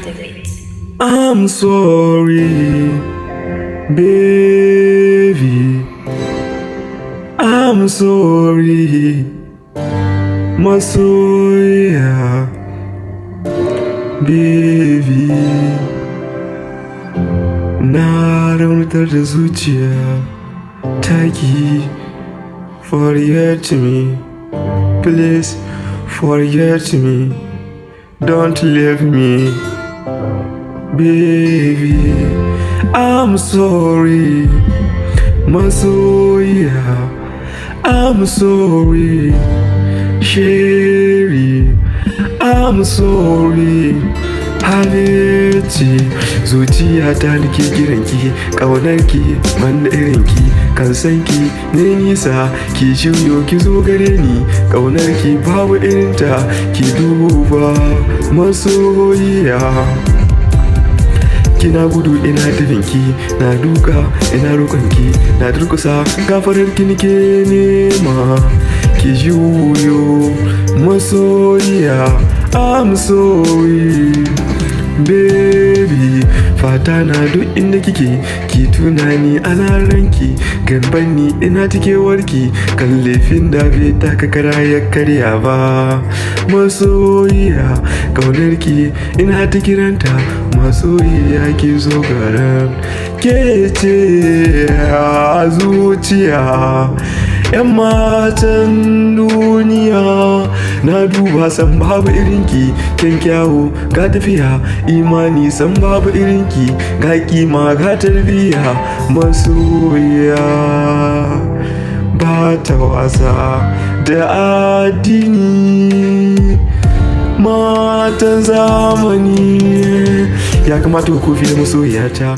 the beat. I'm sorry, baby. I'm sorry, masoya, baby. Na raunatar da zuciya taki. Forget me, please forget me. Don't leave me, baby. I'm sorry, masoya. I'm sorry, Sherry. I'm sorry, Halitti. Zuciyata nake kiranki, ƙaunarki man da irinki, kan sanki ne nisa, ki juyo ki zo gare ni, ƙaunarki babu irinta, ki duba masoyiya. Kina gudu ina tafinki, na duka ina roƙonki, na durkusa gafararki nake nema, ki juyo masoyiya. I'm sorry, baby. Fata na duk inda kike, ki tunani ana ranki, ganban ni ina warki, kan laifin da bai taka kara ya karya ba. Masoyiya, ƙaunarki ina ta kiranta, masoyiya ki zo garan. Ke ce a zuciya, 'yan matan duniya. Na duba san babu irinki, kyankyawo ga tafiya, imani san babu irinki, ga kima ga tarbiya. Masoyiya ba ta wasa da addini, matan zamani. Ya kamata ku kofi da masoyiyata.